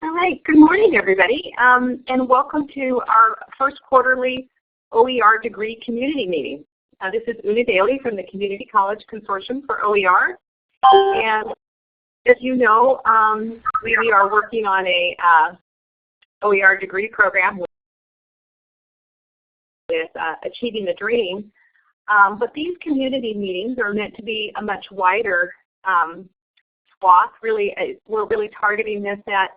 All right, good morning everybody, and welcome to our first quarterly OER Degree Community Meeting. This is Una Daly from the Community College Consortium for OER, and as you know, we are working on a OER degree program with Achieving the Dream, but these community meetings are meant to be a much wider swath. Really, we're really targeting this at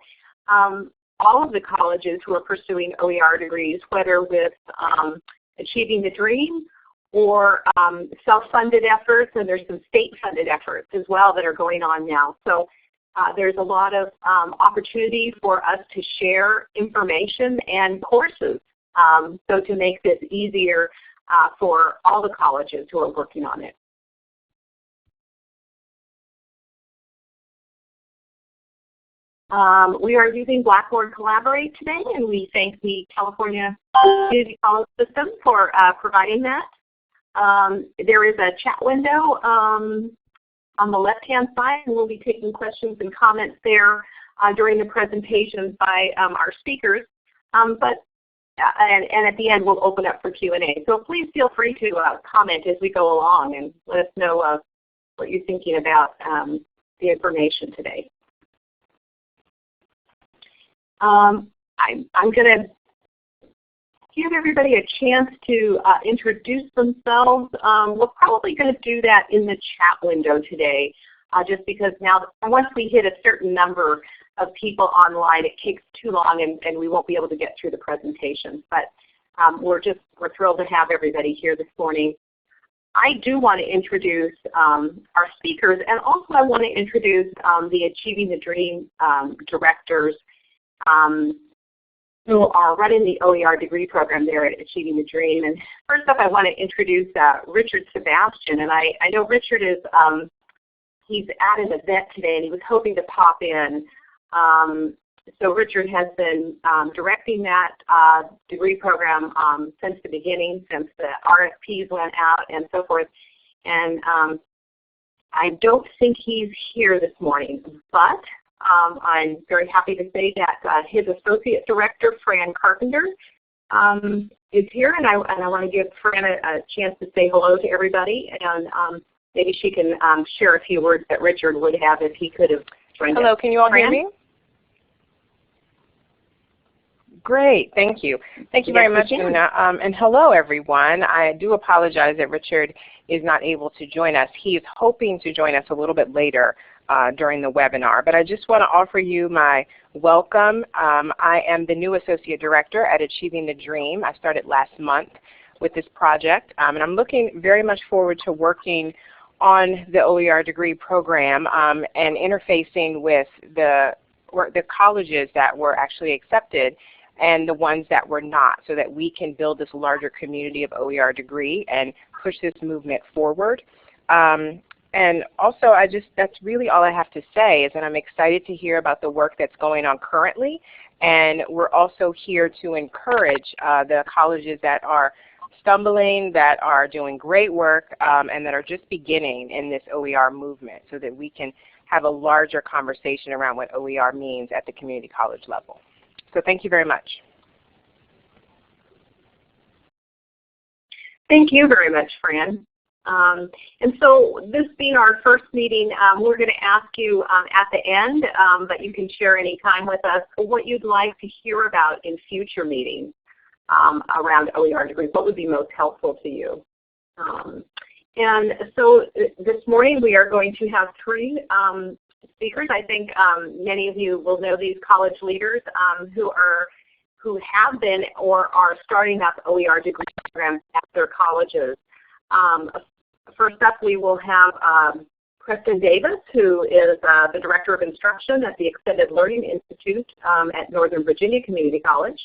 all of the colleges who are pursuing OER degrees, whether with Achieving the Dream or self-funded efforts, and there's some state-funded efforts as well that are going on now. So there's a lot of opportunity for us to share information and courses, so to make this easier for all the colleges who are working on it. We are using Blackboard Collaborate today, and we thank the California Community College System for providing that. There is a chat window on the left-hand side, and we'll be taking questions and comments there during the presentations by our speakers. And at the end, we'll open up for Q&A. So please feel free to comment as we go along and let us know what you're thinking about the information today. I'm going to give everybody a chance to introduce themselves. We're probably going to do that in the chat window today, just because now once we hit a certain number of people online, it takes too long and we won't be able to get through the presentation. But we're thrilled to have everybody here this morning. I do want to introduce our speakers, and also I want to introduce the Achieving the Dream directors who are running the OER degree program there at Achieving the Dream. And first up, I want to introduce Richard Sebastian. And I know Richard is, he's at an event today and he was hoping to pop in. So Richard has been directing that degree program since the beginning, since the RFPs went out and so forth. And I don't think he's here this morning, but I'm very happy to say that his Associate Director, Fran Carpenter, is here, and I want to give Fran a chance to say hello to everybody, and maybe she can share a few words that Richard would have if he could have joined us. Hello, can you all hear me? Great, thank you. Thank you very much, Una. And hello, everyone. I do apologize that Richard is not able to join us. He is hoping to join us a little bit later during the webinar, but I just want to offer you my welcome. I am the new Associate Director at Achieving the Dream. I started last month with this project, and I'm looking very much forward to working on the OER degree program and interfacing with the colleges that were actually accepted and the ones that were not, so that we can build this larger community of OER degree and push this movement forward. And also, that's really all I have to say, is that I'm excited to hear about the work that's going on currently. And we're also here to encourage the colleges that are stumbling, that are doing great work, and that are just beginning in this OER movement, so that we can have a larger conversation around what OER means at the community college level. So thank you very much. Thank you very much, Fran. And so this being our first meeting, we're going to ask you at the end, but you can share any time with us, what you'd like to hear about in future meetings around OER degrees. What would be most helpful to you? And so this morning we are going to have three speakers. I think many of you will know these college leaders who have been or are starting up OER degree programs at their colleges. First up, we will have Preston Davis, who is the Director of Instruction at the Extended Learning Institute at Northern Virginia Community College.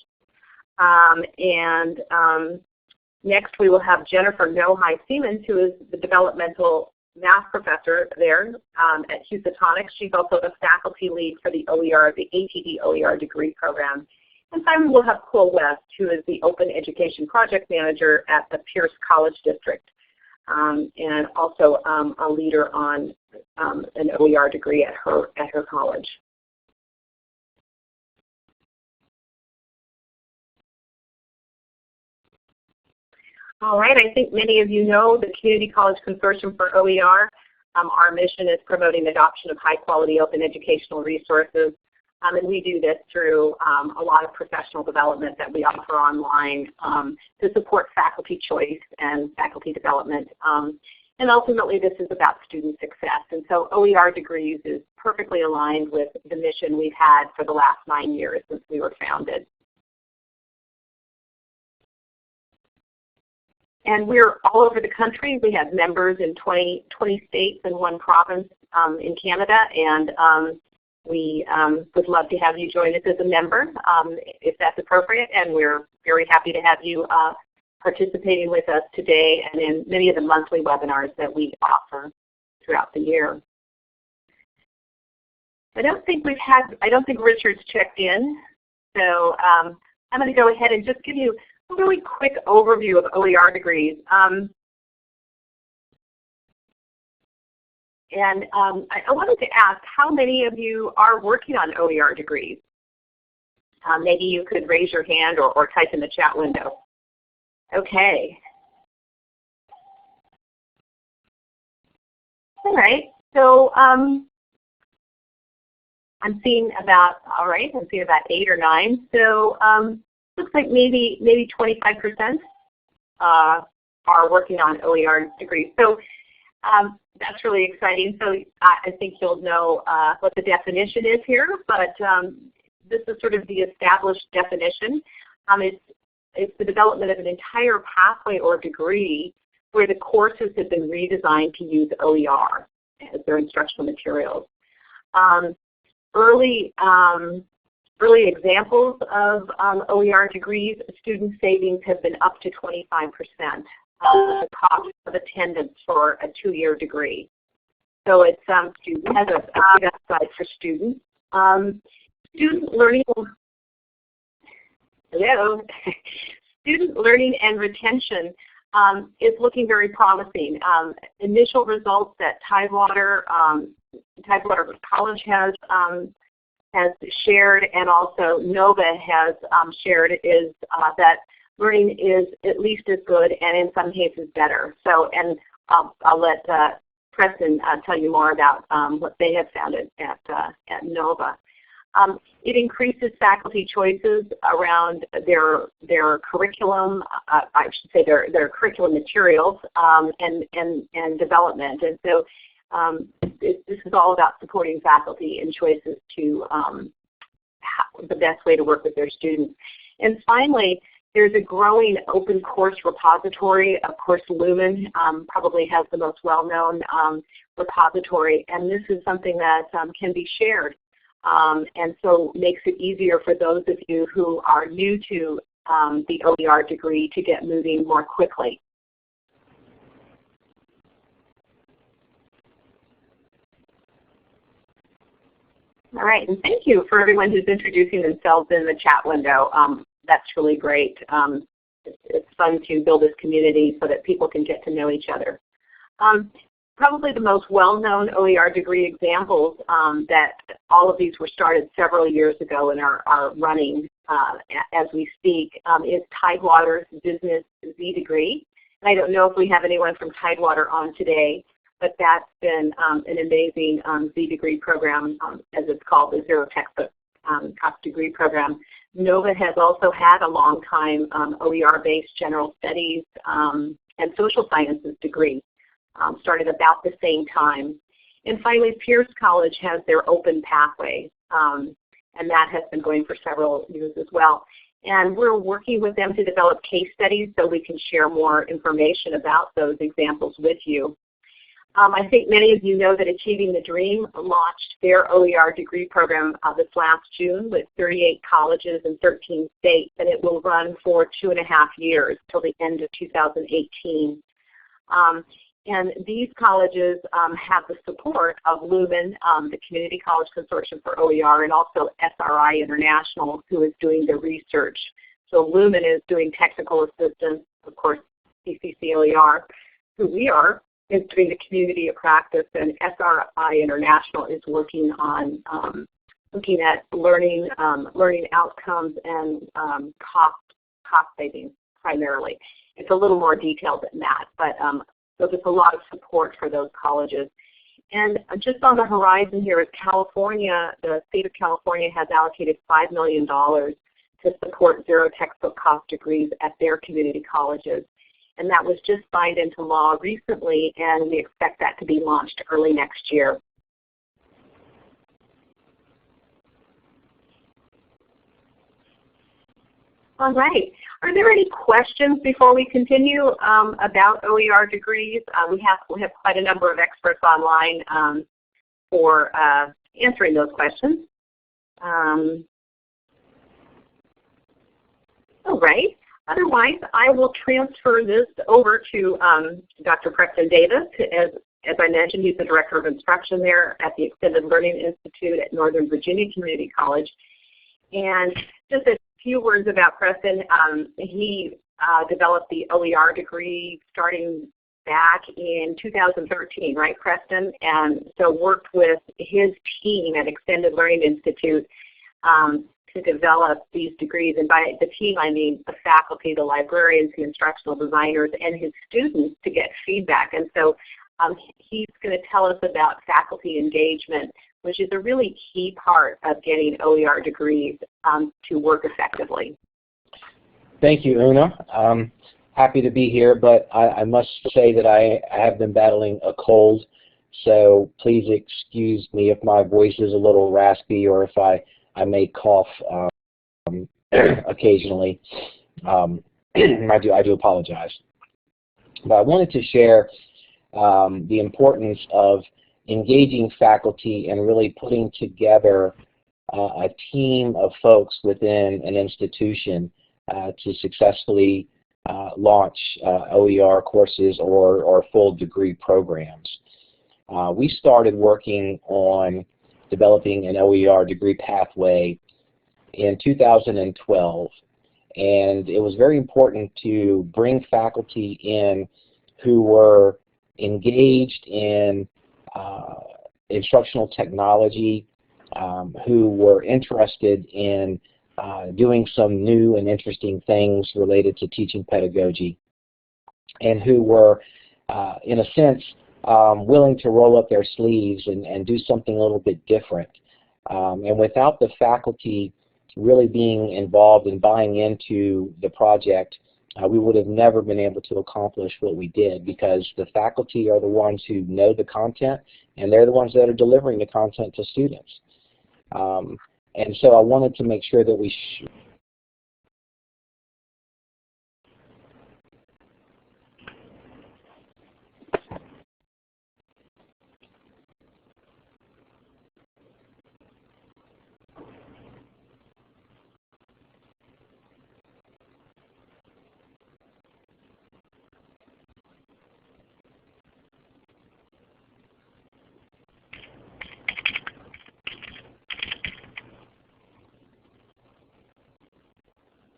Next, we will have Jennifer Nohai-Siemens, who is the Developmental Math Professor there at Housatonics. She's also the faculty lead for the OER, the ATD OER degree program. And finally, we'll have Cole West, who is the Open Education Project Manager at the Pierce College District, and also a leader on an OER degree at her college. All right, I think many of you know the Community College Consortium for OER. Our mission is promoting the adoption of high-quality open educational resources, and we do this through a lot of professional development that we offer online to support faculty choice and faculty development. And ultimately, this is about student success. And so OER Degrees is perfectly aligned with the mission we've had for the last 9 years since we were founded. And we're all over the country. We have members in 20 states and 1 province in Canada. And we would love to have you join us as a member if that's appropriate. And we're very happy to have you participating with us today and in many of the monthly webinars that we offer throughout the year. I don't think Richard's checked in. So I'm going to go ahead and just give you a really quick overview of OER degrees. I wanted to ask how many of you are working on OER degrees? Maybe you could raise your hand or type in the chat window. Okay. All right. So I'm seeing about 8 or 9. So looks like maybe 25% are working on OER degrees. So that's really exciting. So I think you'll know what the definition is here, but this is sort of the established definition. It's the development of an entire pathway or degree where the courses have been redesigned to use OER as their instructional materials. Early examples of OER degrees, student savings have been up to 25% of the cost of attendance for a 2-year degree. So it's has a big upside for students. Student learning. Hello. Student learning and retention is looking very promising. Initial results that Tidewater College has shared, and also NOVA has shared, is that learning is at least as good and in some cases better. So, and I'll let Preston tell you more about what they have found at NOVA. It increases faculty choices around their curriculum, I should say their curriculum materials and development. And so this is all about supporting faculty in choices to the best way to work with their students. And finally, there's a growing open course repository. Of course, Lumen probably has the most well-known repository, and this is something that can be shared. And so makes it easier for those of you who are new to the OER degree to get moving more quickly. All right, and thank you for everyone who's introducing themselves in the chat window. That's really great. It's fun to build this community so that people can get to know each other. Probably the most well-known OER degree examples that all of these were started several years ago and are running as we speak is Tidewater's Business Z degree. And I don't know if we have anyone from Tidewater on today, but that's been an amazing Z degree program, as it's called, the Zero Textbook Cost degree program. NOVA has also had a long time OER-based general studies and social sciences degree. Started about the same time. And finally, Pierce College has their open pathway, and that has been going for several years as well. And we're working with them to develop case studies so we can share more information about those examples with you. I think many of you know that Achieving the Dream launched their OER degree program this last June with 38 colleges in 13 states, and it will run for 2.5 years till the end of 2018. And these colleges have the support of Lumen, the Community College Consortium for OER, and also SRI International, who is doing the research. So Lumen is doing technical assistance, of course, CCCOER, who we are, is doing the community of practice, and SRI International is working on looking at learning outcomes and cost savings. primarily. It's a little more detailed than that, but so there's a lot of support for those colleges. And just on the horizon here is California. The state of California has allocated $5 million to support zero textbook cost degrees at their community colleges. And that was just signed into law recently, and we expect that to be launched early next year. All right. Are there any questions before we continue about OER degrees? We have quite a number of experts online for answering those questions. All right. Otherwise, I will transfer this over to Dr. Preston Davis. As I mentioned, he's the Director of Instruction there at the Extended Learning Institute at Northern Virginia Community College. And just a few words about Preston. He developed the OER degree starting back in 2013, right, Preston? And so worked with his team at Extended Learning Institute to develop these degrees. And by the team, I mean the faculty, the librarians, the instructional designers, and his students to get feedback. And so he's going to tell us about faculty engagement, which is a really key part of getting OER degrees to work effectively. Thank you, Una. I'm happy to be here, but I must say that I have been battling a cold, so please excuse me if my voice is a little raspy or if I may cough occasionally. I do apologize. But I wanted to share the importance of engaging faculty and really putting together a team of folks within an institution to successfully launch OER courses or full degree programs. We started working on developing an OER degree pathway in 2012, and it was very important to bring faculty in who were engaged in instructional technology, who were interested in doing some new and interesting things related to teaching pedagogy, and who were, in a sense, willing to roll up their sleeves and do something a little bit different. And without the faculty really being involved and buying into the project, we would have never been able to accomplish what we did, because the faculty are the ones who know the content, and they're the ones that are delivering the content to students. And so I wanted to make sure that we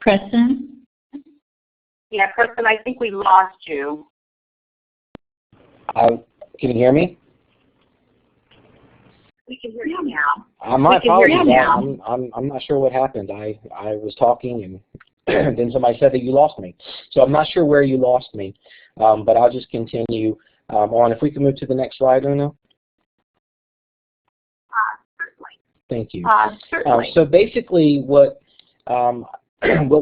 Preston? Yeah, Preston, I think we lost you. can you hear me? We can hear you now. My apologies. Now. I'm not sure what happened. I was talking and then somebody said that you lost me. So I'm not sure where you lost me, but I'll just continue on. If we can move to the next slide, Una. Certainly. Thank you. Certainly. So basically what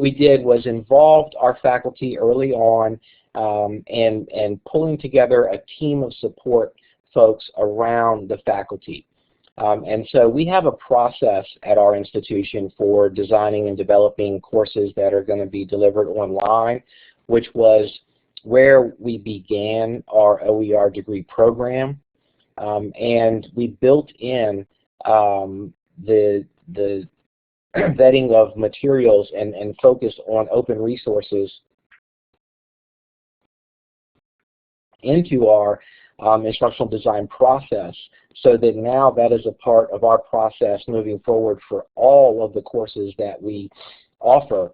we did was involved our faculty early on and pulling together a team of support folks around the faculty. And so we have a process at our institution for designing and developing courses that are going to be delivered online, which was where we began our OER degree program. And we built in the vetting of materials and focused on open resources into our instructional design process, so that now that is a part of our process moving forward for all of the courses that we offer.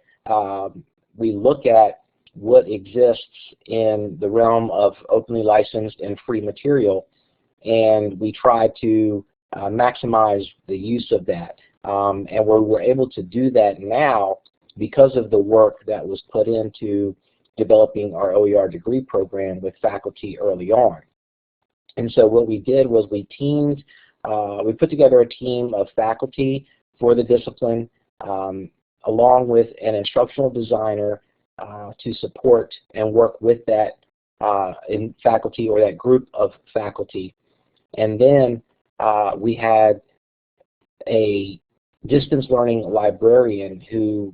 We look at what exists in the realm of openly licensed and free material, and we try to maximize the use of that. And where we're able to do that now, because of the work that was put into developing our OER degree program with faculty early on. And so what we did was we put together a team of faculty for the discipline, along with an instructional designer to support and work with that in faculty or that group of faculty. And then we had a distance learning librarian who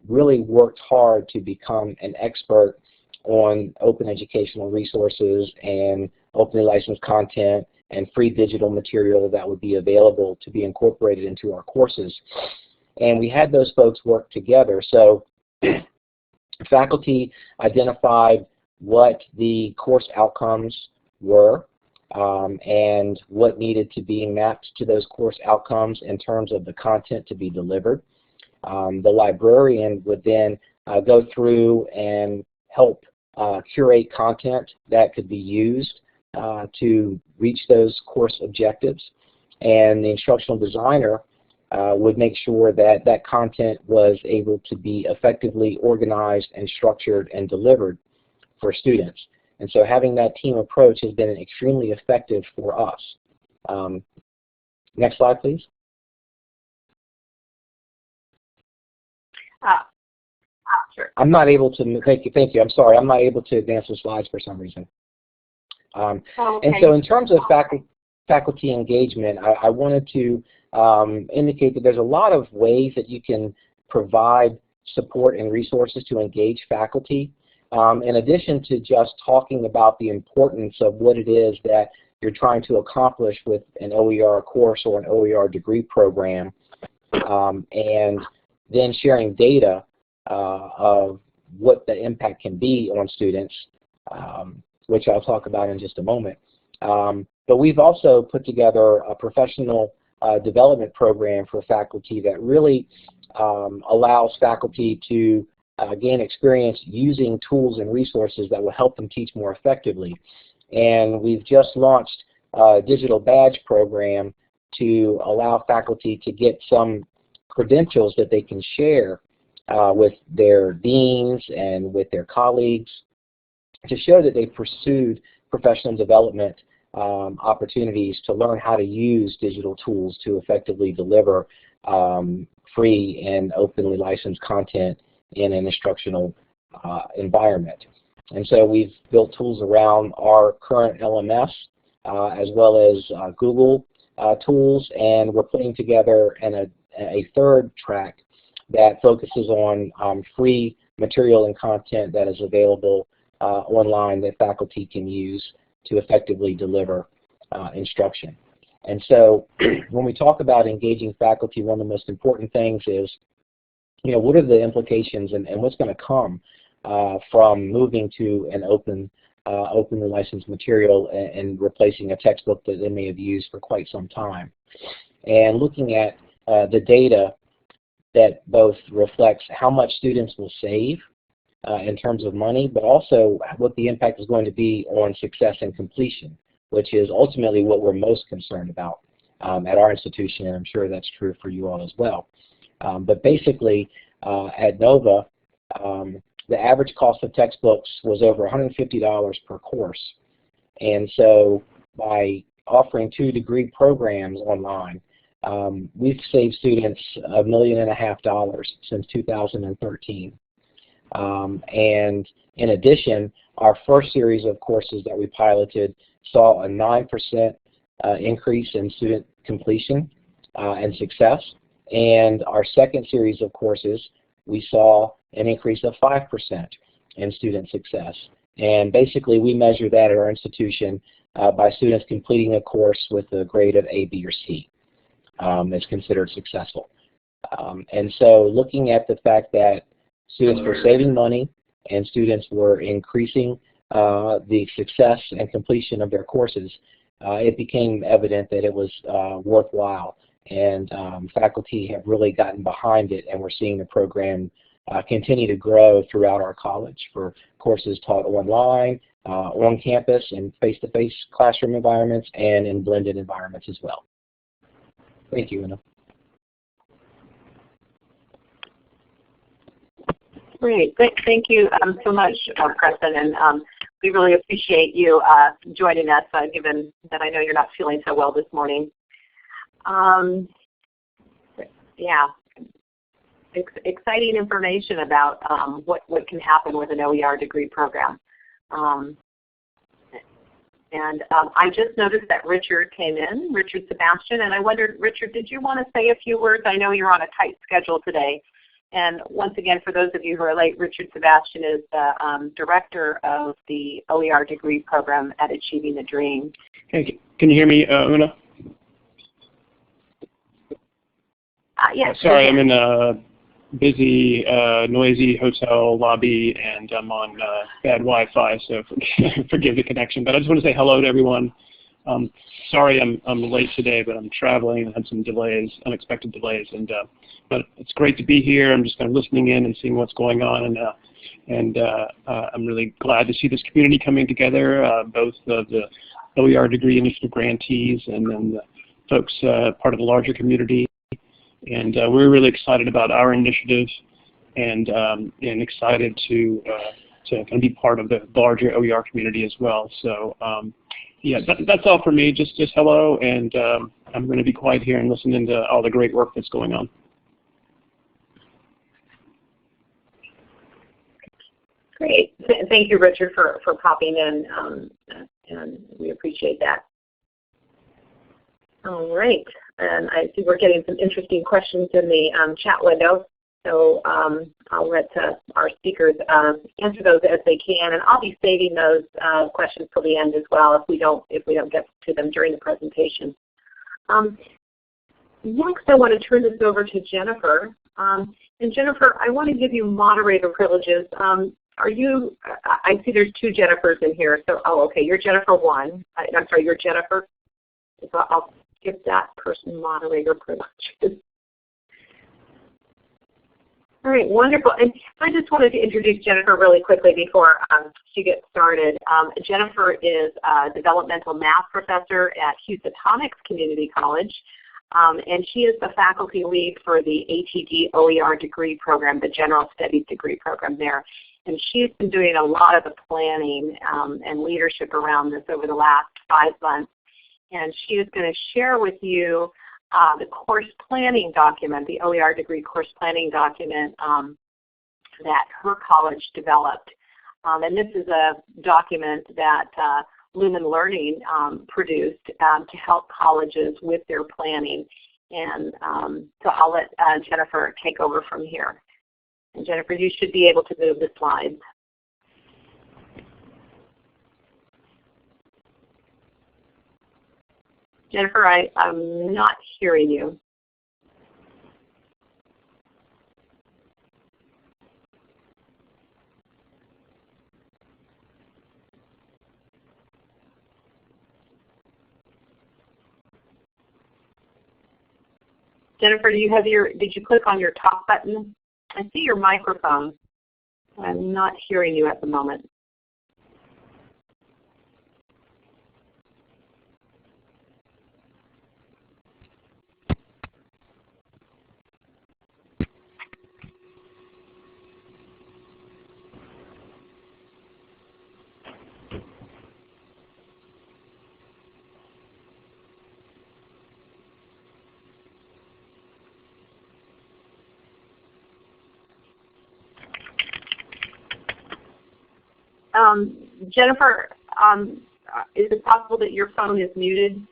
really worked hard to become an expert on open educational resources and openly licensed content and free digital material that would be available to be incorporated into our courses. And we had those folks work together. So faculty identified what the course outcomes were and what needed to be mapped to those course outcomes in terms of the content to be delivered. The librarian would then go through and help curate content that could be used to reach those course objectives. And the instructional designer would make sure that that content was able to be effectively organized and structured and delivered for students. And so having that team approach has been extremely effective for us. Next slide, please. Sure. I'm not able to, thank you, I'm sorry, I'm not able to advance the slides for some reason. Okay. And so in terms of faculty engagement, I wanted to indicate that there's a lot of ways that you can provide support and resources to engage faculty. In addition to just talking about the importance of what it is that you're trying to accomplish with an OER course or an OER degree program, and then sharing data of what the impact can be on students, which I'll talk about in just a moment. But we've also put together a professional development program for faculty that really allows faculty to gain experience using tools and resources that will help them teach more effectively. And we've just launched a digital badge program to allow faculty to get some credentials that they can share with their deans and with their colleagues to show that they pursued professional development opportunities to learn how to use digital tools to effectively deliver free and openly licensed content in an instructional environment. And so we've built tools around our current LMS as well as Google tools, and we're putting together a third track that focuses on free material and content that is available online that faculty can use to effectively deliver instruction. And so when we talk about engaging faculty, one of the most important things is, what are the implications and what's going to come from moving to an openly licensed material and replacing a textbook that they may have used for quite some time. And looking at the data that both reflects how much students will save in terms of money, but also what the impact is going to be on success and completion, which is ultimately what we're most concerned about at our institution, and I'm sure that's true for you all as well. But basically, at NOVA, the average cost of textbooks was over $150 per course. And so by offering 2 degree programs online, we've saved students $1.5 million since 2013. And in addition, our first series of courses that we piloted saw a 9% increase in student completion and success. And our second series of courses, we saw an increase of 5% in student success. And basically, we measure that at our institution by students completing a course with a grade of A, B, or C. That's considered successful. And so looking at the fact that students were saving money and students were increasing the success and completion of their courses, it became evident that it was worthwhile. And faculty have really gotten behind it, and we're seeing the program continue to grow throughout our college for courses taught online, on campus, in face-to-face classroom environments, and in blended environments as well. Thank you, Una. Great. Thank you so much, Preston, and we really appreciate you joining us, given that I know you're not feeling so well this morning. Yeah, exciting information about what can happen with an OER degree program. I just noticed that Richard came in, Richard Sebastian, and I wondered, Richard, did you want to say a few words? I know you're on a tight schedule today. And once again, for those of you who are late, Richard Sebastian is the Director of the OER degree program at Achieving the Dream. Hey, can you hear me, Una? Yes. Sorry, I'm in a busy, noisy hotel lobby, and I'm on bad Wi-Fi, so forgive the connection. But I just want to say hello to everyone. Sorry I'm late today, but I'm traveling and had some delays, unexpected delays. But it's great to be here. I'm just kind of listening in and seeing what's going on, and I'm really glad to see this community coming together, both the OER degree initiative grantees and then the folks part of the larger community. And we're really excited about our initiative, and excited to kind of be part of the larger OER community as well. So yeah, that's all for me. Just hello, and I'm going to be quiet here and listen into all the great work that's going on. Great. Thank you, Richard, for popping in, and we appreciate that. All right. And I see we're getting some interesting questions in the chat window, so I'll let our speakers answer those as they can, and I'll be saving those questions till the end as well if we don't get to them during the presentation. Next, I want to turn this over to Jennifer. And Jennifer, I want to give you moderator privileges. Are you? I see there's two Jennifers in here. So, oh, okay, you're Jennifer 1. I'm sorry, you're Jennifer. So I'll give that person moderator privileges. All right, wonderful. And I just wanted to introduce Jennifer really quickly before she gets started. Jennifer is a developmental math professor at Housatonics Community College, and she is the faculty lead for the ATD OER degree program, the General Studies degree program there. And she's been doing a lot of the planning and leadership around this over the last 5 months. And she is going to share with you the course planning document, the OER degree course planning document that her college developed. And this is a document that Lumen Learning produced to help colleges with their planning. And so I'll let Jennifer take over from here. And Jennifer, you should be able to move the slides. Jennifer, I'm not hearing you. Jennifer, do you have did you click on your talk button? I see your microphone. I'm not hearing you at the moment. Jennifer, is it possible that your phone is muted?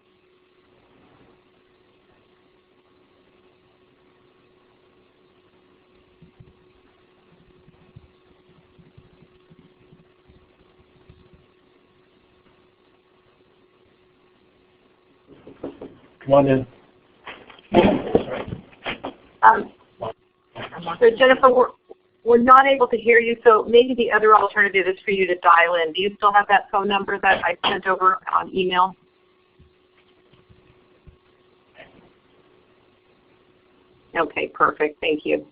Come on in. So Jennifer, we're not able to hear you, so maybe the other alternative is for you to dial in. Do you still have that phone number that I sent over on email? Okay, perfect. Thank you.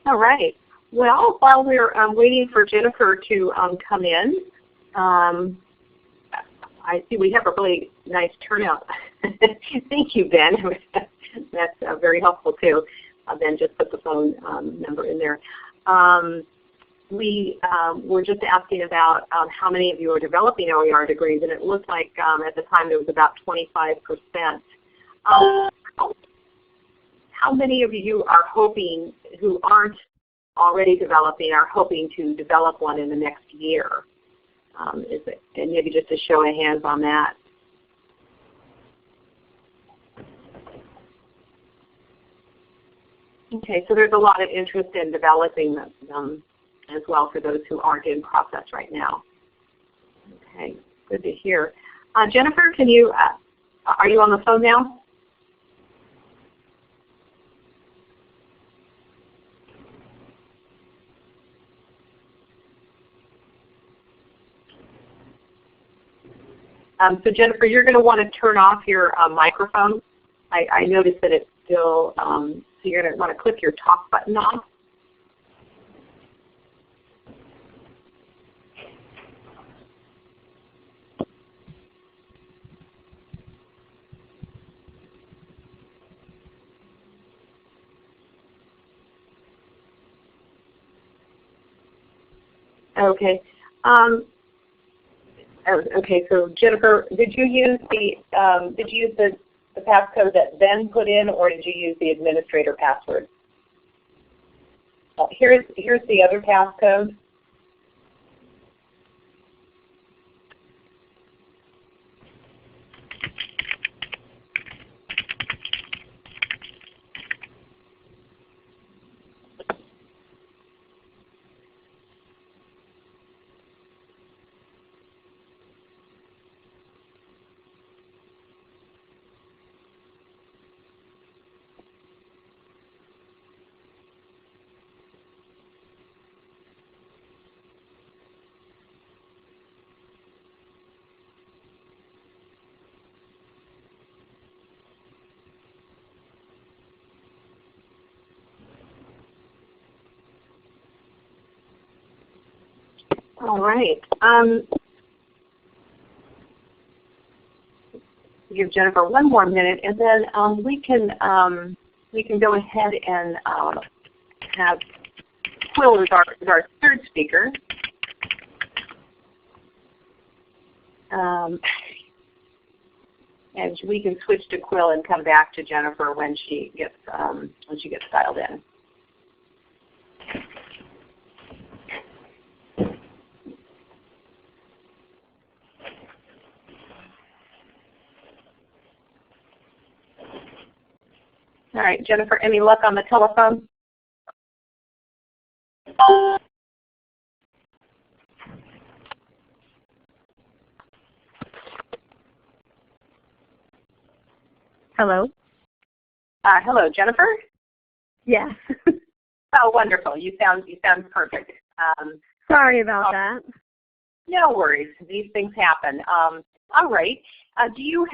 All right. Well, while we're waiting for Jennifer to come in, I see we have a really nice turnout. Thank you, Ben. That's very helpful too. Ben just put the phone number in there. We were just asking about how many of you are developing OER degrees, and it looked like at the time there was about 25%. How many of you are hoping, who aren't already developing, are hoping to develop one in the next year? And maybe just a show of hands on that. Okay, so there's a lot of interest in developing them as well for those who aren't in process right now. Okay, good to hear. Jennifer, can you, are you on the phone now? So Jennifer, you're going to want to turn off your microphone. I noticed that it's still, so you're going to want to click your talk button off. Okay. Okay. So Jennifer, did you use the passcode that Ben put in, or did you use the administrator password? Here's the other passcode. All right. Give Jennifer one more minute, and then we can go ahead and have Quill as our third speaker. And we can switch to Quill and come back to Jennifer when she gets dialed in. All right, Jennifer, any luck on the telephone? Hello? Hello, Jennifer? Yes. Oh, wonderful. You sound perfect. Sorry about that. No worries. These things happen. All right. Do you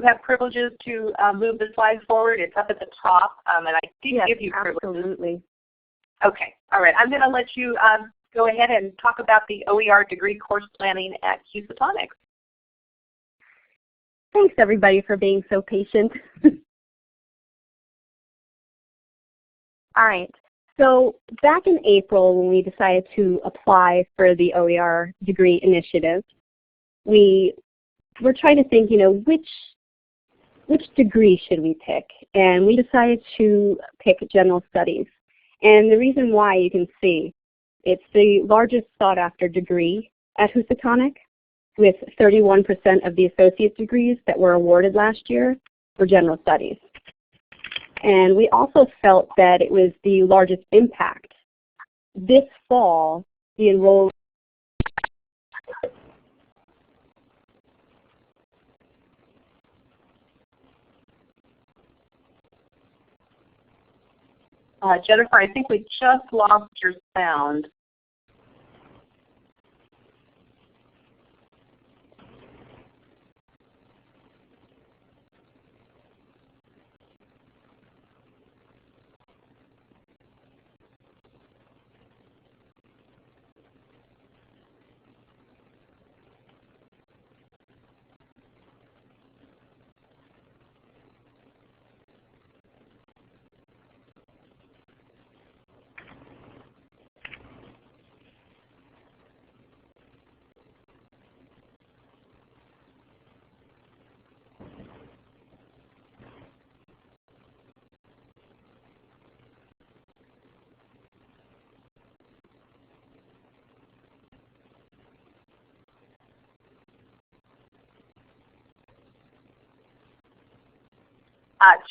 have privileges to move the slides forward? It's up at the top, and I did give you privileges. Absolutely. Okay. All right. I'm going to let you go ahead and talk about the OER degree course planning at CCCOER. Thanks, everybody, for being so patient. All right. So back in April, when we decided to apply for the OER degree initiative, we were trying to think, which degree should we pick? And we decided to pick general studies. And the reason why, you can see, it's the largest sought-after degree at Housatonic, with 31% of the associate degrees that were awarded last year for general studies. And we also felt that it was the largest impact. This fall, the enrollment Jennifer, I think we just lost your sound.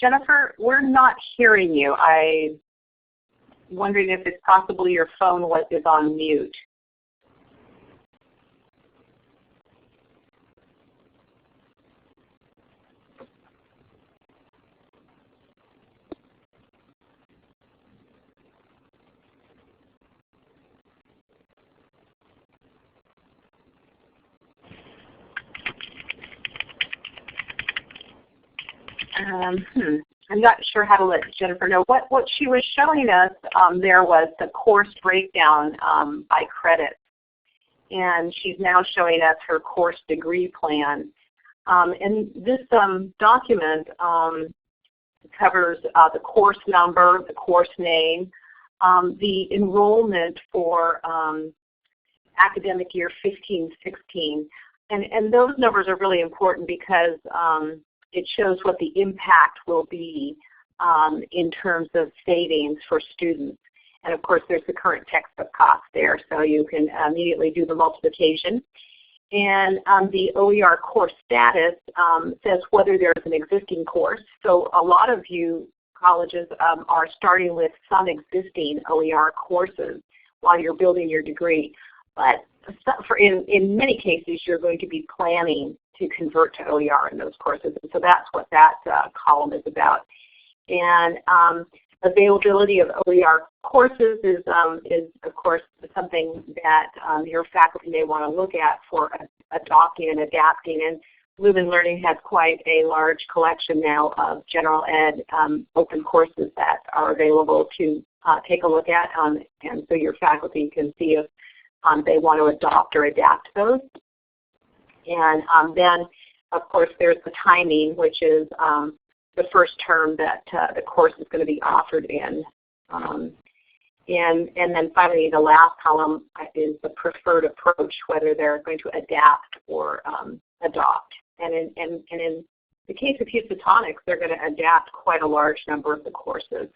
Jennifer, we're not hearing you. I'm wondering if it's possible your phone is on mute. I'm not sure how to let Jennifer know. What she was showing us there was the course breakdown by credit. And she's now showing us her course degree plan. And this document covers the course number, the course name, the enrollment for academic year 15-16. And those numbers are really important because it shows what the impact will be in terms of savings for students. And of course, there's the current textbook cost there, so you can immediately do the multiplication. And the OER course status says whether there's an existing course. So a lot of you colleges are starting with some existing OER courses while you're building your degree. But in many cases, you're going to be planning to convert to OER in those courses. And so that's what that column is about. And availability of OER courses is of course something that your faculty may want to look at for adopting and adapting. And Lumen Learning has quite a large collection now of general ed open courses that are available to take a look at, and so your faculty can see if they want to adopt or adapt those. And then, of course, there's the timing, which is the first term that the course is going to be offered in. And then finally, the last column is the preferred approach, whether they're going to adapt or adopt. And in the case of Houstonics, they're going to adapt quite a large number of the courses.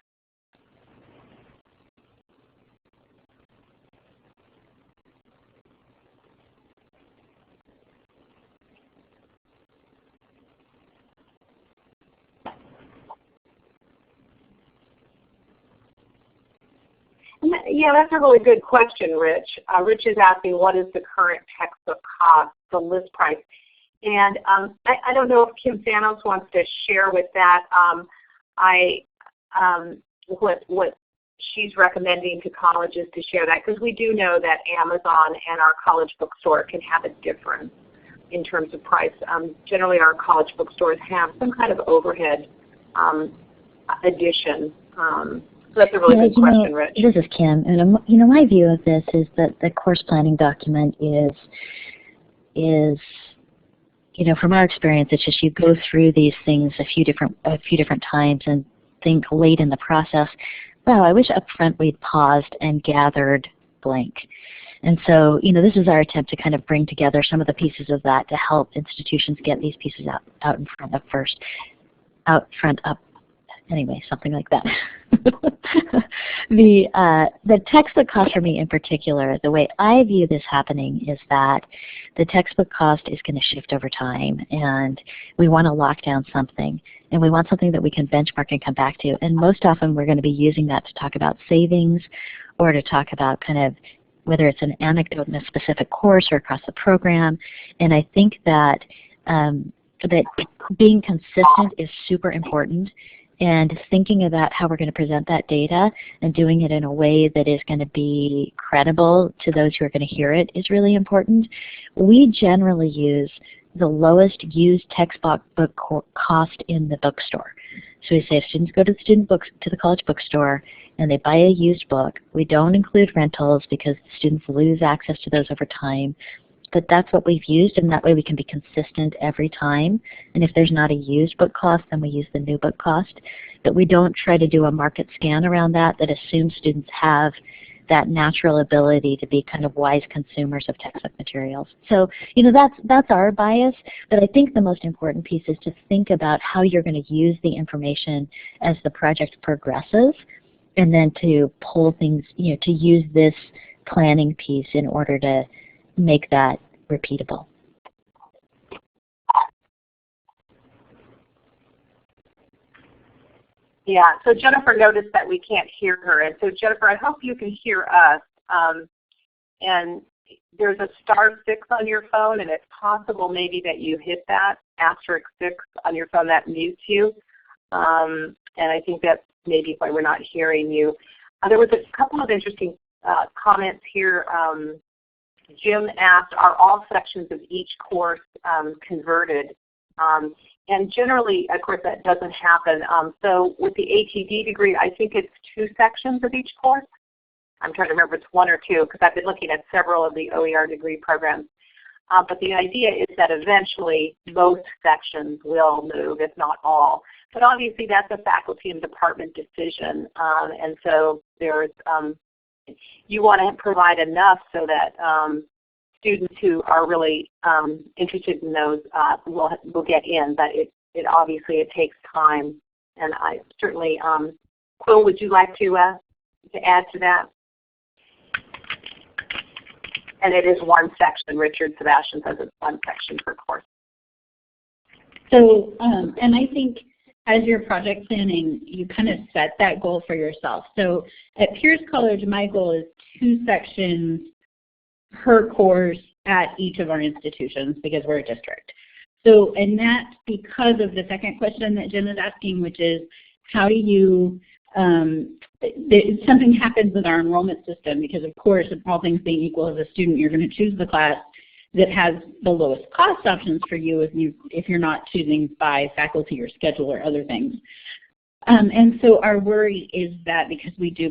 Yeah, that's a really good question, Rich. Rich is asking what is the current textbook cost, the list price. And I don't know if Kim Thanos wants to share with that what she's recommending to colleges to share that, because we do know that Amazon and our college bookstore can have a difference in terms of price. Generally, our college bookstores have some kind of overhead addition. So that's a really good question, Rich. This is Kim, and my view of this is that the course planning document is from our experience, it's just you go through these things a few different times and think late in the process, wow, I wish up front we'd paused and gathered blank. And so, this is our attempt to kind of bring together some of the pieces of that to help institutions get these pieces out in front up. Anyway, something like that. The textbook cost for me in particular, the way I view this happening is that the textbook cost is going to shift over time, and we want to lock down something, and we want something that we can benchmark and come back to. And most often we're going to be using that to talk about savings or to talk about kind of whether it's an anecdote in a specific course or across the program. And I think that that being consistent is super important. And thinking about how we're going to present that data and doing it in a way that is going to be credible to those who are going to hear it is really important. We generally use the lowest used textbook cost in the bookstore. So we say if students go to the college bookstore and they buy a used book, we don't include rentals because students lose access to those over time. But that's what we've used, and that way we can be consistent every time. And if there's not a used book cost, then we use the new book cost. But we don't try to do a market scan around that assumes students have that natural ability to be kind of wise consumers of textbook materials. So, that's our bias. But I think the most important piece is to think about how you're going to use the information as the project progresses, and then to pull things, to use this planning piece in order to make that repeatable. Yeah, so Jennifer noticed that we can't hear her. And so Jennifer, I hope you can hear us. And there's a *6 on your phone, and it's possible maybe that you hit that *6 on your phone. That mutes you. And I think that's maybe why we're not hearing you. There was a couple of interesting comments here. Jim asked, are all sections of each course converted? And generally, of course, that doesn't happen. So with the ATD degree, I think it's 2 sections of each course. I'm trying to remember if it's 1 or 2 because I've been looking at several of the OER degree programs. But the idea is that eventually most sections will move, if not all. But obviously that's a faculty and department decision. And so there's, you want to provide enough so that students who are really interested in those will get in. But it obviously it takes time. And I certainly, Quill, would you like to add to that? And it is 1 section. Richard Sebastian says it's 1 section per course. So, and I think as you're project planning, you kind of set that goal for yourself. So at Pierce College, my goal is 2 sections per course at each of our institutions because we're a district. So, and that's because of the second question that Jim is asking, which is how do you, something happens with our enrollment system because of course, all things being equal as a student, you're going to choose the class that has the lowest cost options for you if you're not choosing by faculty or schedule or other things. And so our worry is that because we do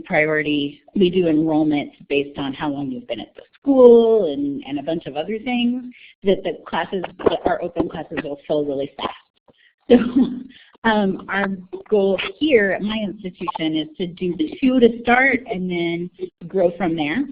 enrollment based on how long you've been at the school and a bunch of other things, that the classes, our open classes will fill really fast. So our goal here at my institution is to do the 2 to start and then grow from there.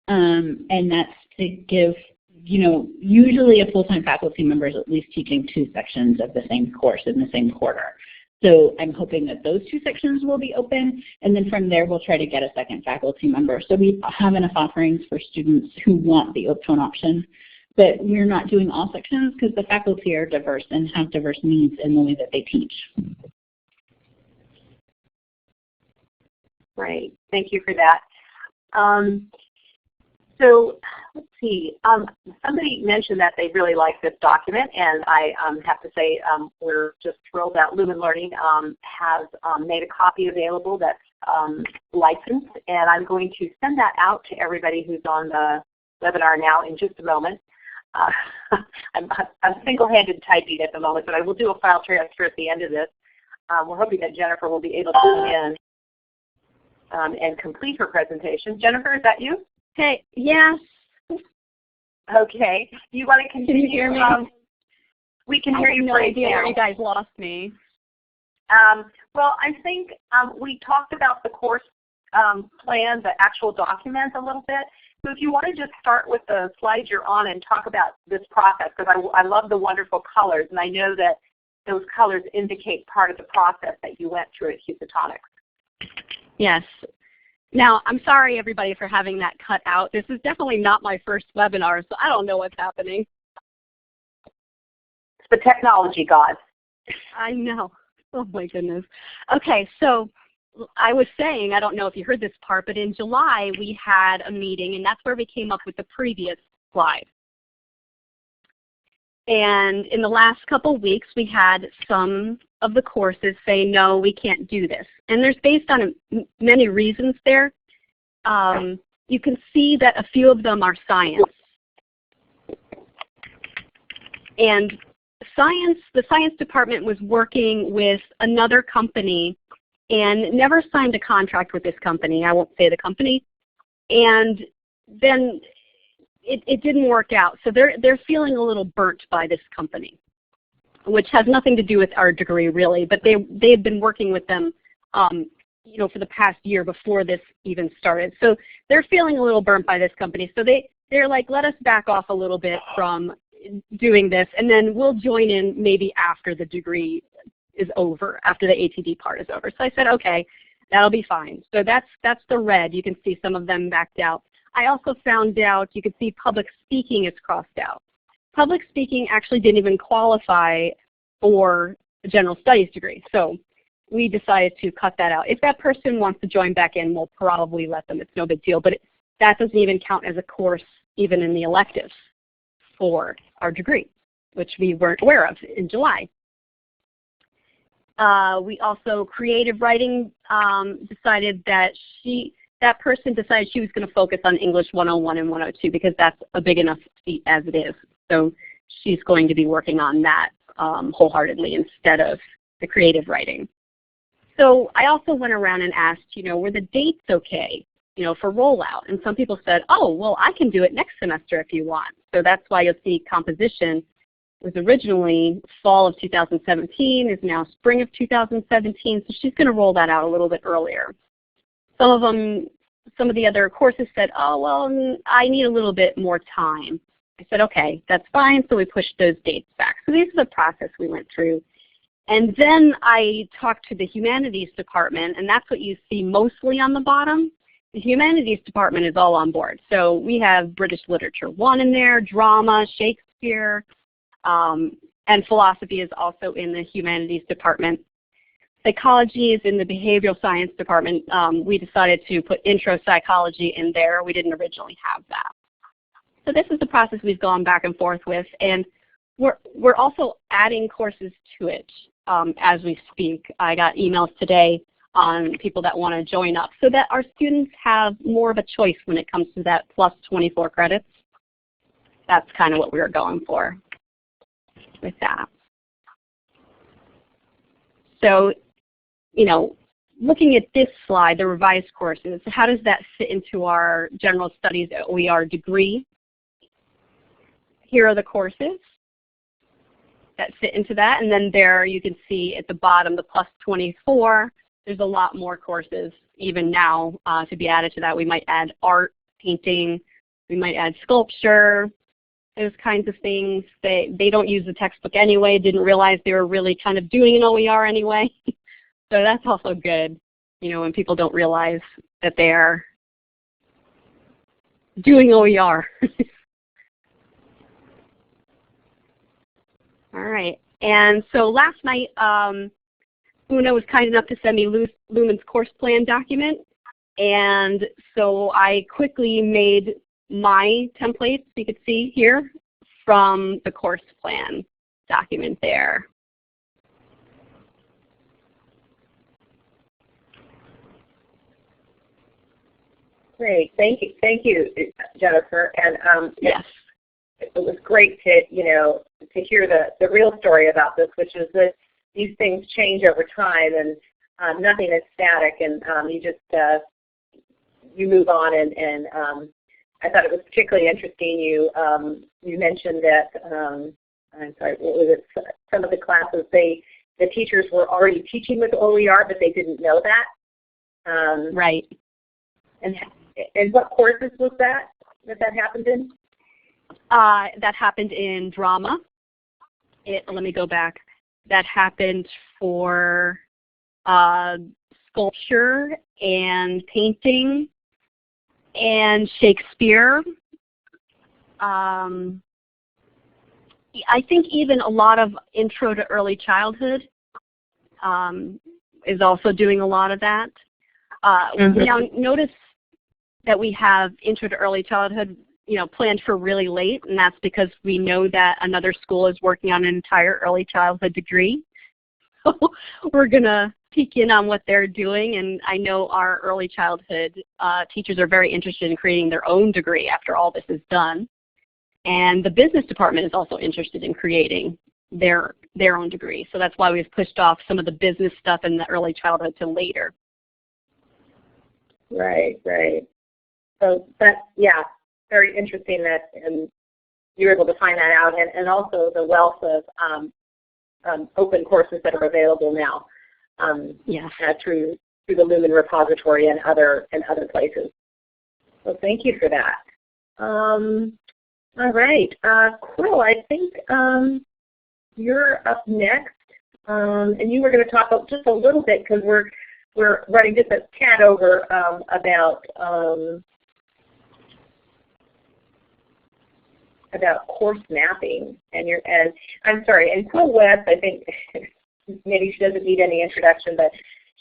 And that's to give, you know, usually a full-time faculty member is at least teaching 2 sections of the same course in the same quarter. So I'm hoping that those 2 sections will be open, and then from there we'll try to get a second faculty member. So we have enough offerings for students who want the open option, but we're not doing all sections because the faculty are diverse and have diverse needs in the way that they teach. Great, thank you for that. So let's see, somebody mentioned that they really like this document, and I have to say we're just thrilled that Lumen Learning has made a copy available that's licensed, and I'm going to send that out to everybody who's on the webinar now in just a moment. I'm single-handed typing at the moment, but I will do a file transfer at the end of this. We're hoping that Jennifer will be able to come in and complete her presentation. Jennifer, is that you? Hey, yes. Okay. Do you want to continue? Can you hear me? We can hear you great now. I have no idea where you guys lost me. Well, I think we talked about the course plan, the actual document a little bit. So if you want to just start with the slides you're on and talk about this process, because I love the wonderful colors, and I know that those colors indicate part of the process that you went through at Housatonics. Yes. Now, I'm sorry, everybody, for having that cut out. This is definitely not my first webinar, so I don't know what's happening. It's the technology gods. I know. Oh, my goodness. Okay, so I was saying, I don't know if you heard this part, but in July we had a meeting, and that's where we came up with the previous slide. And in the last couple weeks, we had some of the courses say, no, we can't do this. And there's based on many reasons there. You can see that a few of them are science. And the science department was working with another company and never signed a contract with this company. I won't say the company. And then it didn't work out. So they're feeling a little burnt by this company, which has nothing to do with our degree really, but they had been working with them you know, for the past year before this even started. So they're feeling a little burnt by this company. So they're like, let us back off a little bit from doing this, and then we'll join in maybe after the degree is over, after the ATD part is over. So I said, okay, that'll be fine. So that's the red. You can see some of them backed out. I also found out, you can see public speaking is crossed out. Public speaking actually didn't even qualify for a general studies degree. So we decided to cut that out. If that person wants to join back in, we'll probably let them. It's no big deal. But that doesn't even count as a course even in the electives for our degree, which we weren't aware of in July. We also, creative writing, decided that that person decided she was going to focus on English 101 and 102 because that's a big enough seat as it is. So she's going to be working on that wholeheartedly instead of the creative writing. So I also went around and asked, were the dates okay, for rollout? And some people said, oh, well, I can do it next semester if you want. So that's why you'll see composition was originally fall of 2017, is now spring of 2017. So she's going to roll that out a little bit earlier. Some of the other courses said, oh, well, I need a little bit more time. I said, okay, that's fine. So we pushed those dates back. So this is the process we went through. And then I talked to the humanities department, and that's what you see mostly on the bottom. The humanities department is all on board. So we have British Literature 1 in there, drama, Shakespeare, and philosophy is also in the humanities department. Psychology is in the behavioral science department. We decided to put intro psychology in there. We didn't originally have that. So this is the process we've gone back and forth with, and we're also adding courses to it as we speak. I got emails today on people that want to join up so that our students have more of a choice when it comes to that plus 24 credits. That's kind of what we were going for with that. So, looking at this slide, the revised courses, how does that fit into our general studies OER degree? Here are the courses that fit into that, and then there you can see at the bottom the plus 24. There's a lot more courses even now to be added to that. We might add art, painting, we might add sculpture, those kinds of things. They don't use the textbook anyway, didn't realize they were really kind of doing an OER anyway. So that's also good, when people don't realize that they're doing OER. All right, and so last night, Una was kind enough to send me Lumen's course plan document, and so I quickly made my templates, you could see here, from the course plan document there. Great, thank you, Jennifer. And yes. It was great to, to hear the real story about this, which is that these things change over time, and nothing is static, and you move on. And I thought it was particularly interesting. You mentioned that I'm sorry, what was it? Some of the classes the teachers were already teaching with OER, but they didn't know that. Right. And what courses was that happened in? That happened in drama. Let me go back. That happened for sculpture and painting and Shakespeare. I think even a lot of intro to early childhood is also doing a lot of that. Now notice that we have intro to early childhood planned for really late, and that's because we know that another school is working on an entire early childhood degree. So we're going to peek in on what they're doing, and I know our early childhood teachers are very interested in creating their own degree after all this is done. And the business department is also interested in creating their own degree. So that's why we've pushed off some of the business stuff in the early childhood to later. Right. So that's, very interesting that you were able to find that out, and also the wealth of open courses that are available now through the Lumen repository and other places. So thank you for that. All right, Quill, I think you're up next, and you were going to talk just a little bit because we're running just a tad over about course mapping, and Quill West, I think maybe she doesn't need any introduction, but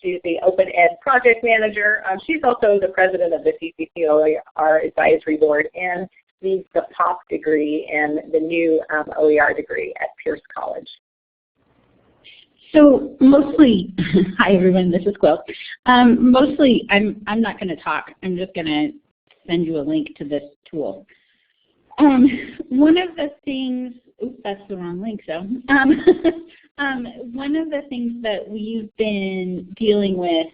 she's the Open Ed Project Manager. She's also the president of the CCCOER Advisory Board and leads the POP degree and the new OER degree at Pierce College. So mostly, hi everyone, this is Quill. Mostly, I'm not going to talk. I'm just going to send you a link to this tool. One of the things, oops, that's the wrong link, so. One of the things that we've been dealing with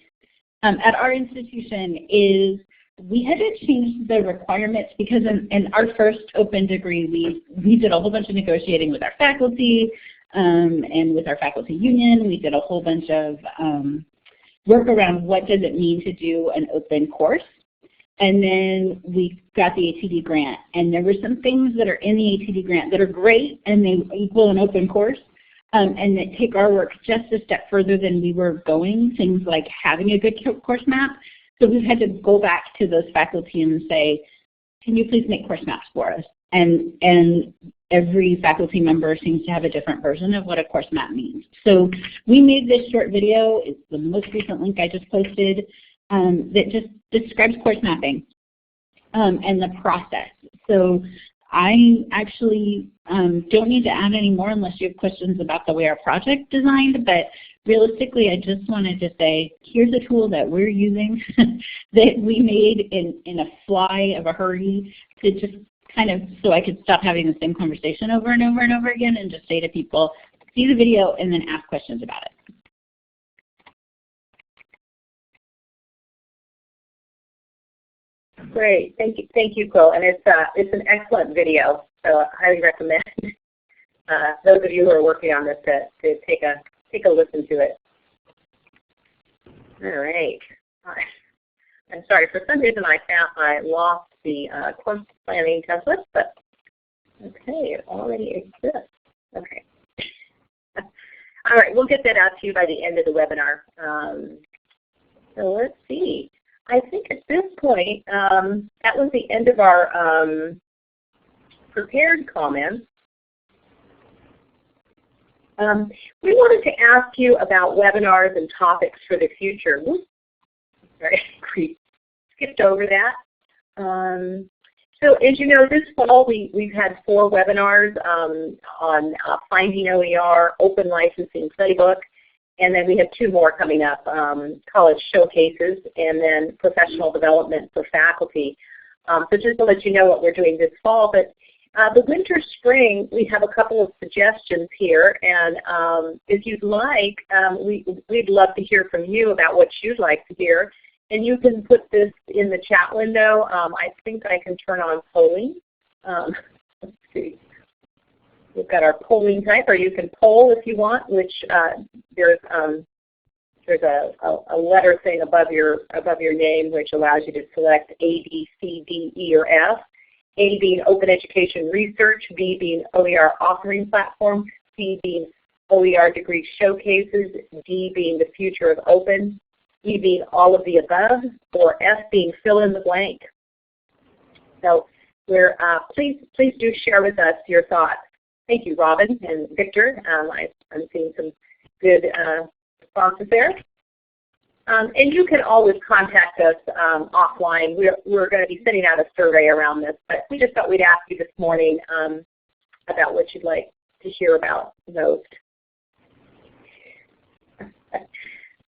at our institution is we had to change the requirements because in our first open degree, we did a whole bunch of negotiating with our faculty and with our faculty union. We did a whole bunch of work around what does it mean to do an open course. And then we got the ATD grant. And there were some things that are in the ATD grant that are great and they equal an open course. And that take our work just a step further than we were going, things like having a good course map. So we've had to go back to those faculty and say, can you please make course maps for us? And every faculty member seems to have a different version of what a course map means. So we made this short video. It's the most recent link I just posted that just describes course mapping and the process. So I actually don't need to add any more unless you have questions about the way our project designed, but realistically I just wanted to say here's a tool that we're using that we made in a fly of a hurry to just kind of so I could stop having the same conversation over and over and over again and just say to people, see the video and then ask questions about it. Great, thank you, Quill, and it's an excellent video, so I highly recommend those of you who are working on this to take a listen to it. All right, I'm sorry, for some reason I lost the course planning template, but okay, it already exists. Okay, all right, we'll get that out to you by the end of the webinar. So let's see. I think at this point, that was the end of our prepared comments. We wanted to ask you about webinars and topics for the future. Whoops. Sorry, we skipped over that. So as you know, this fall we've had 4 webinars on Finding OER, Open Licensing Playbook, and then we have 2 more coming up, college showcases, and then professional development for faculty. So just to let you know what we're doing this fall, but the winter, spring, we have a couple of suggestions here, and if you'd like, we'd love to hear from you about what you'd like to hear. And you can put this in the chat window. I think I can turn on polling. Let's see. We've got our polling type, or you can poll if you want, which there's a letter thing above your name which allows you to select A, B, C, D, E, or F. A being Open Education Research, B being OER Authoring Platform, C being OER Degree Showcases, D being the Future of Open, E being all of the above, or F being fill in the blank. So we're, please do share with us your thoughts. Thank you, Robin and Victor. I'm seeing some good responses there. And you can always contact us offline. We're going to be sending out a survey around this, but we just thought we'd ask you this morning about what you'd like to hear about most.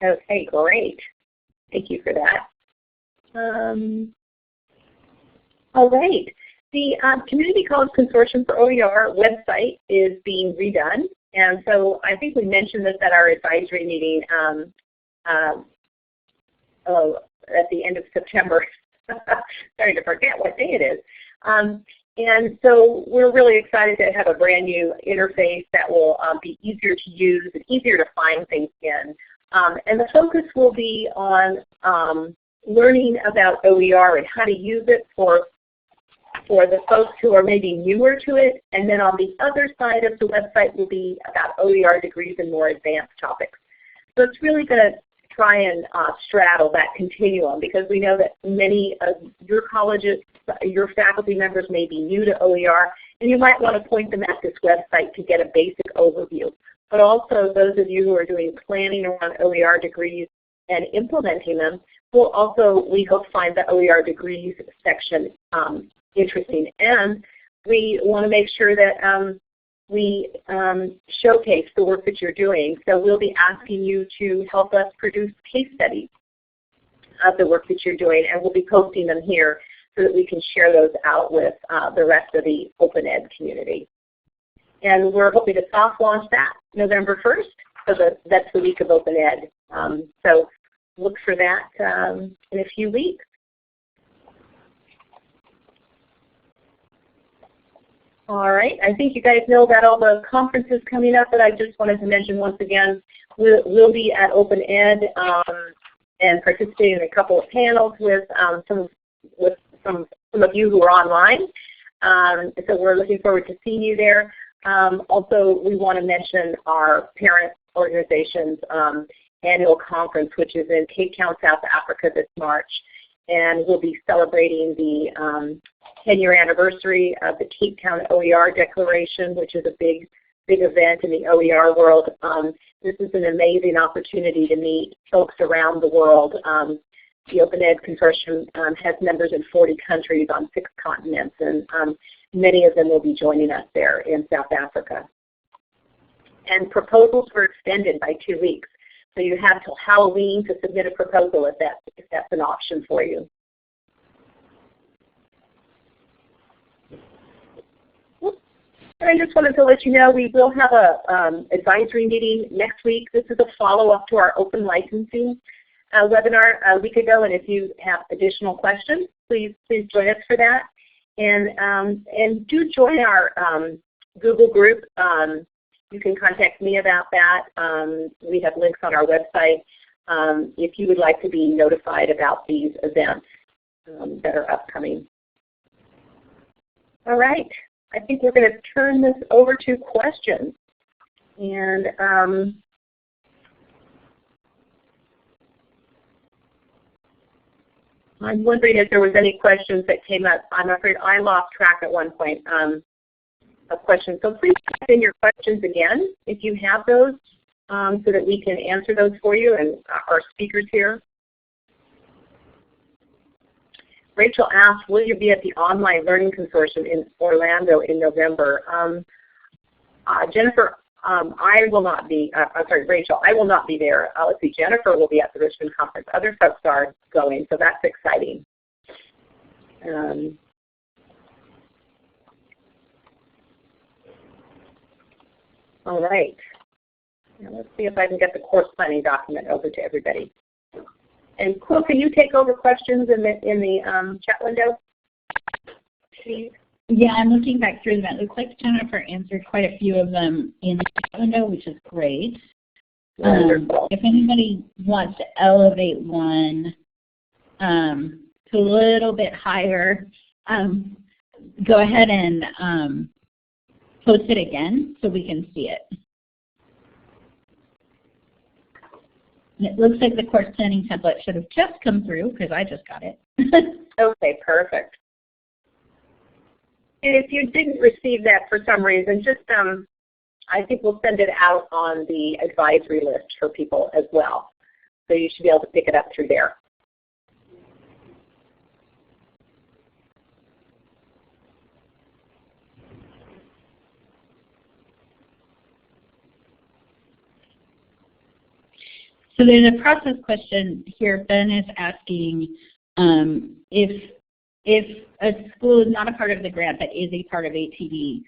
Okay, great. Thank you for that. All right. The Community College Consortium for OER website is being redone, and so I think we mentioned this at our advisory meeting at the end of September. Starting to forget what day it is. And so we're really excited to have a brand new interface that will be easier to use and easier to find things in. And the focus will be on learning about OER and how to use it for the folks who are maybe newer to it. And then on the other side of the website will be about OER degrees and more advanced topics. So it's really going to try and straddle that continuum, because we know that many of your colleges, your faculty members may be new to OER, and you might want to point them at this website to get a basic overview. but also those of you who are doing planning around OER degrees and implementing them will also, we hope, find the OER degrees section interesting. And we want to make sure that we showcase the work that you're doing. So we'll be asking you to help us produce case studies of the work that you're doing, and we'll be posting them here so that we can share those out with the rest of the Open Ed community. And we're hoping to soft launch that November 1st, so that's the week of Open Ed. So look for that in a few weeks. All right, I think you guys know about all the conferences coming up, but I just wanted to mention once again, we'll be at Open Ed and participating in a couple of panels with some of you who are online. So we're looking forward to seeing you there. Also, we want to mention our parent organization's annual conference, which is in Cape Town, South Africa this March. And we'll be celebrating the 10-year anniversary of the Cape Town OER Declaration, which is a big event in the OER world. This is an amazing opportunity to meet folks around the world. The Open Ed Consortium has members in 40 countries on 6 continents, and many of them will be joining us there in South Africa. And proposals were extended by 2 weeks. So you have till Halloween to submit a proposal if that's an option for you. I just wanted to let you know we will have a advisory meeting next week. This is a follow-up to our open licensing webinar a week ago, and if you have additional questions, please join us for that. And do join our Google group. You can contact me about that. We have links on our website if you would like to be notified about these events that are upcoming. All right, I think we're going to turn this over to questions. And I'm wondering if there was any questions that came up. I'm afraid I lost track at one point of questions. So please type in your questions again if you have those so that we can answer those for you and our speakers here. Rachel asked, will you be at the Online Learning Consortium in Orlando in November? Jennifer, I will not be, sorry, Rachel, I will not be there. Let's see, Jennifer will be at the Richmond conference. Other folks are going, so that's exciting. All right. Now let's see if I can get the course planning document over to everybody. And Quill, can you take over questions in the chat window, please? Yeah, I'm looking back through them. It looks like Jennifer answered quite a few of them in the chat window, which is great. If anybody wants to elevate one to a little bit higher, go ahead and post it again so we can see it. And it looks like the course planning template should have just come through because I just got it. Okay, perfect. And if you didn't receive that for some reason, just I think we'll send it out on the advisory list for people as well. So you should be able to pick it up through there. So there's a process question here. Ben is asking if a school is not a part of the grant but is a part of ATD,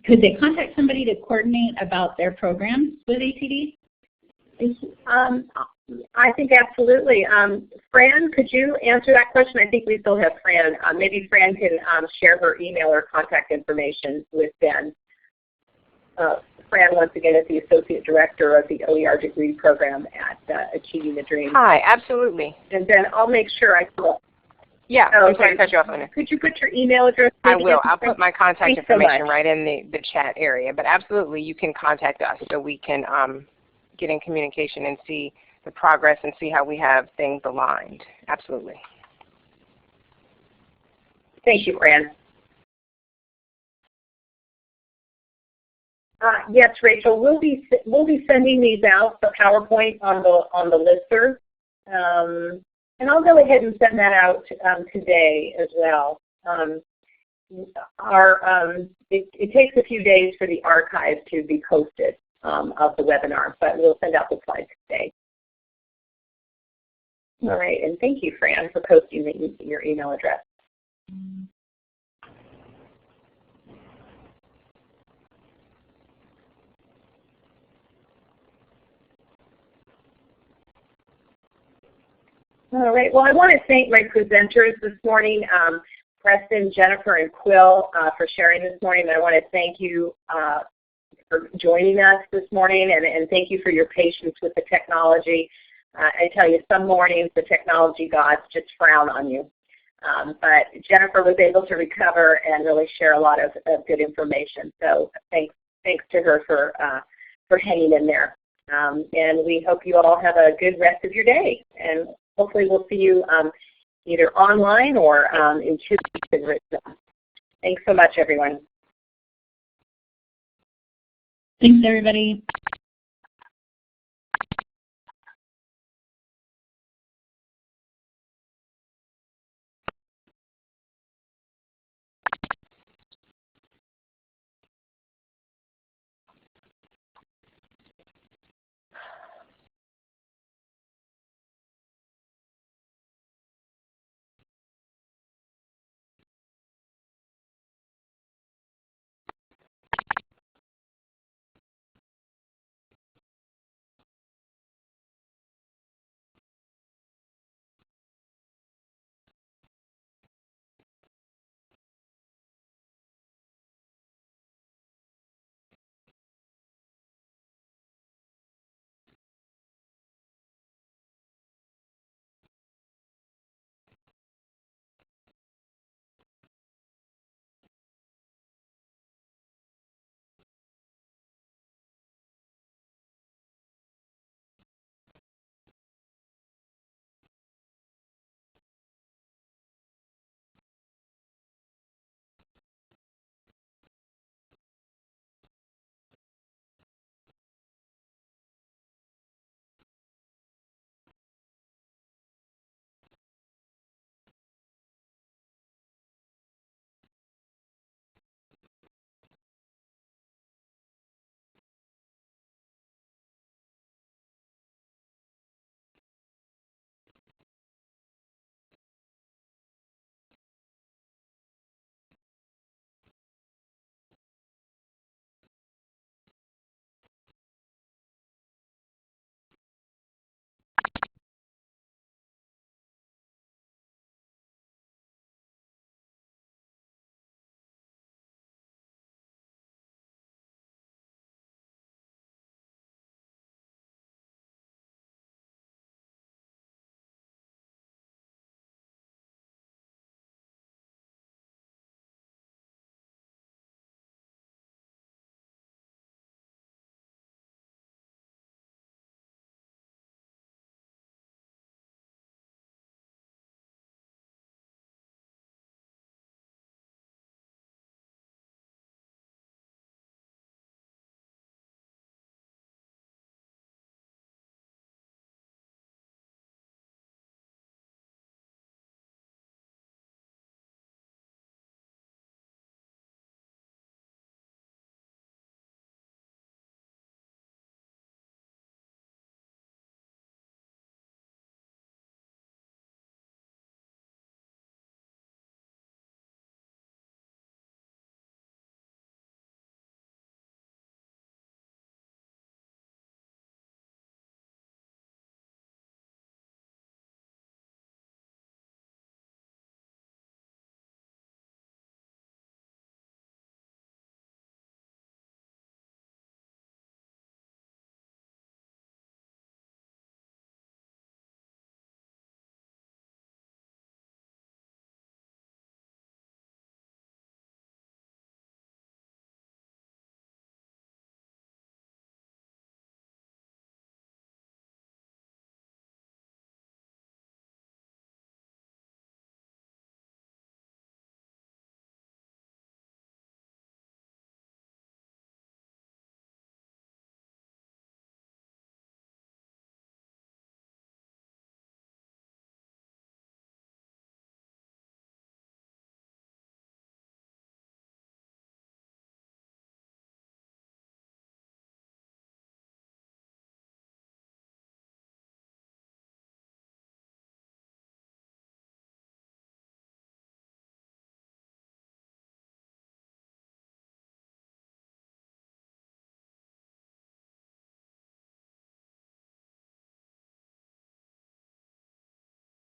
could they contact somebody to coordinate about their programs with ATD? I think absolutely. Fran, could you answer that question? I think we still have Fran. Maybe Fran can share her email or contact information with Ben. Fran, once again, is the Associate Director of the OER Degree Program at Achieving the Dream. Hi, absolutely. And then I'll make sure I will. Yeah, I'm sorry to cut you off. Could you put your email address? I will. I'll put my contact information right in the chat area. But absolutely, you can contact us so we can get in communication and see the progress and see how we have things aligned. Absolutely. Thank you, Fran. Yes, Rachel, we'll be sending these out, the PowerPoint on the listserv, and I'll go ahead and send that out today as well. It takes a few days for the archive to be posted of the webinar, but we'll send out the slides today. All right, and thank you, Fran, for posting your email address. All right, well, I want to thank my presenters this morning, Preston, Jennifer, and Quill, for sharing this morning. And I want to thank you for joining us this morning, and thank you for your patience with the technology. I tell you, some mornings the technology gods just frown on you. But Jennifer was able to recover and really share a lot of good information. So thanks to her for hanging in there. And we hope you all have a good rest of your day. And hopefully we'll see you either online or in 2 weeks in Richmond. Thanks so much, everyone. Thanks, everybody.